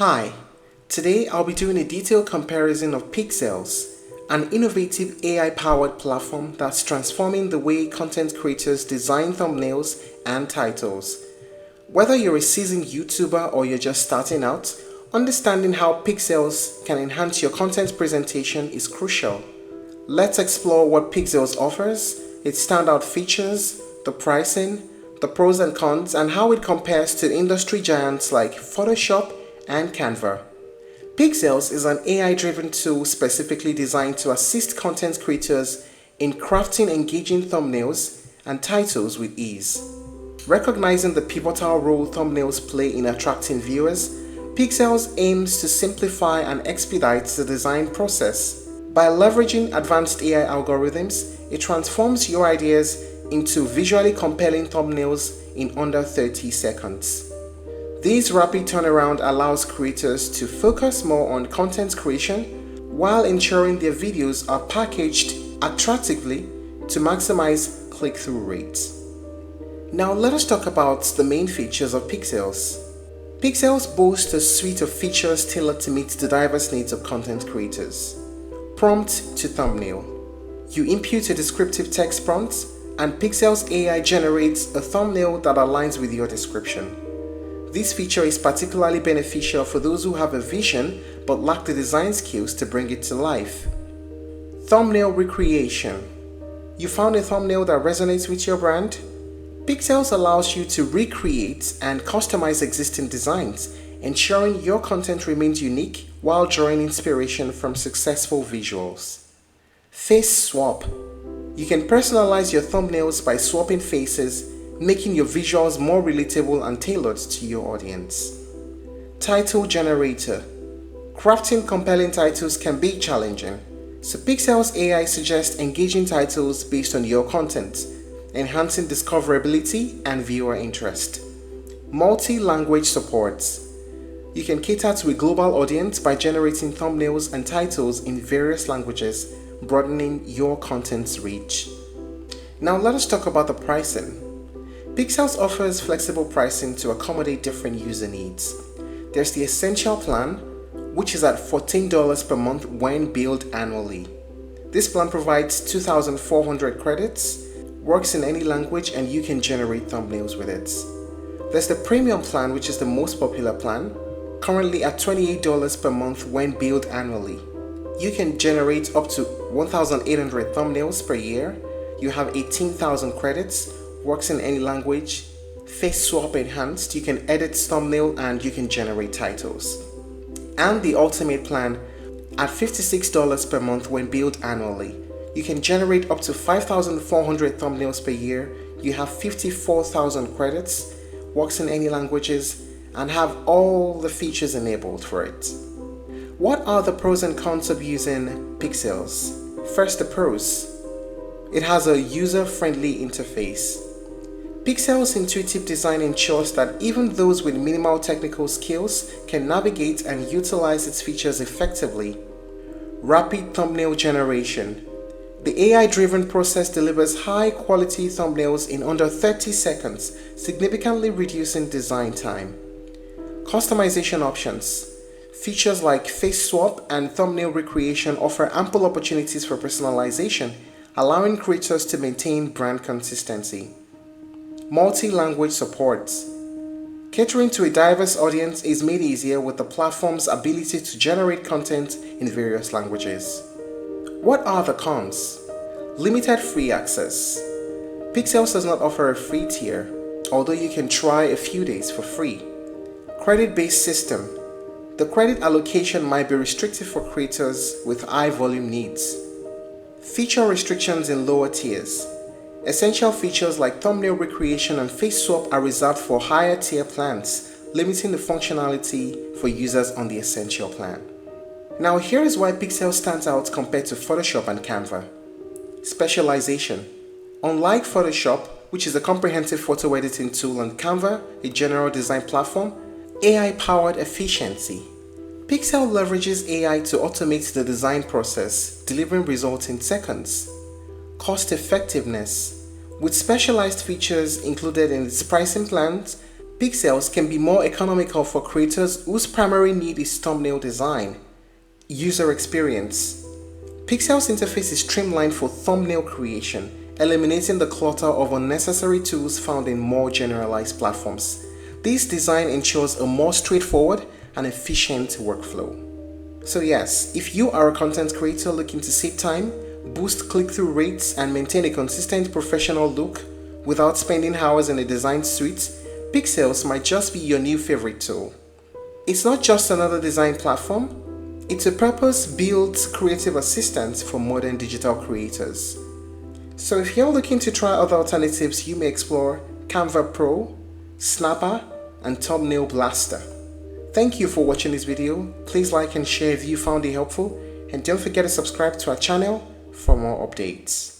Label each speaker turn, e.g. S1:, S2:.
S1: Hi, today I'll be doing a detailed comparison of Pikzels, an innovative AI-powered platform that's transforming the way content creators design thumbnails and titles. Whether you're a seasoned YouTuber or you're just starting out, understanding how Pikzels can enhance your content presentation is crucial. Let's explore what Pikzels offers, its standout features, the pricing, the pros and cons, and how it compares to industry giants like Photoshop and Canva. Pikzels is an AI-driven tool specifically designed to assist content creators in crafting engaging thumbnails and titles with ease. Recognizing the pivotal role thumbnails play in attracting viewers, Pikzels aims to simplify and expedite the design process. By leveraging advanced AI algorithms, it transforms your ideas into visually compelling thumbnails in under 30 seconds. This rapid turnaround allows creators to focus more on content creation while ensuring their videos are packaged attractively to maximize click-through rates. Now let us talk about the main features of Pikzels. Pikzels boasts a suite of features tailored to meet the diverse needs of content creators. Prompt to thumbnail. You input a descriptive text prompt and Pikzels AI generates a thumbnail that aligns with your description. This feature is particularly beneficial for those who have a vision but lack the design skills to bring it to life. Thumbnail recreation. You found a thumbnail that resonates with your brand? Pikzels allows you to recreate and customize existing designs, ensuring your content remains unique while drawing inspiration from successful visuals. Face swap. You can personalize your thumbnails by swapping faces, making your visuals more relatable and tailored to your audience. Title generator. Crafting compelling titles can be challenging, so Pikzels AI suggests engaging titles based on your content, enhancing discoverability and viewer interest. Multi-language support. You can cater to a global audience by generating thumbnails and titles in various languages, broadening your content's reach. Now let us talk about the pricing. Pikzels offers flexible pricing to accommodate different user needs. There's the Essential plan, which is at $14 per month when billed annually. This plan provides 2,400 credits, works in any language, and you can generate thumbnails with it. There's the Premium plan, which is the most popular plan, currently at $28 per month when billed annually. You can generate up to 1,800 thumbnails per year. You have 18,000 credits, works in any language, face swap enhanced, you can edit thumbnail and you can generate titles. And the Ultimate plan at $56 per month when billed annually. You can generate up to 5,400 thumbnails per year, you have 54,000 credits, works in any languages, and have all the features enabled for it. What are the pros and cons of using Pikzels? First, the pros. It has a user-friendly interface. Pikzels' intuitive design ensures that even those with minimal technical skills can navigate and utilize its features effectively. Rapid thumbnail generation. The AI-driven process delivers high-quality thumbnails in under 30 seconds, significantly reducing design time. Customization options. Features like face swap and thumbnail recreation offer ample opportunities for personalization, allowing creators to maintain brand consistency. Multi-language support. Catering to a diverse audience is made easier with the platform's ability to generate content in various languages. What are the cons? Limited free access. Pikzels does not offer a free tier, although you can try a few days for free. Credit-based system. The credit allocation might be restrictive for creators with high volume needs. Feature restrictions in lower tiers. Essential features like thumbnail recreation and face swap are reserved for higher tier plans, limiting the functionality for users on the Essential plan. Now here is why Pikzels stands out compared to Photoshop and Canva. Specialization. Unlike Photoshop, which is a comprehensive photo editing tool, and Canva, a general design platform, AI-powered efficiency. Pikzels leverages AI to automate the design process, delivering results in seconds. Cost effectiveness. With specialized features included in its pricing plans, Pikzels can be more economical for creators whose primary need is thumbnail design. User experience. Pikzels interface is streamlined for thumbnail creation, eliminating the clutter of unnecessary tools found in more generalized platforms. This design ensures a more straightforward and efficient workflow. So yes, if you are a content creator looking to save time, boost click-through rates, and maintain a consistent professional look without spending hours in a design suite, Pikzels might just be your new favorite tool. It's not just another design platform, it's a purpose-built creative assistant for modern digital creators. So if you're looking to try other alternatives, you may explore Canva Pro, Snapper, and Thumbnail Blaster. Thank you for watching this video. Please like and share if you found it helpful, and don't forget to subscribe to our channel for more updates.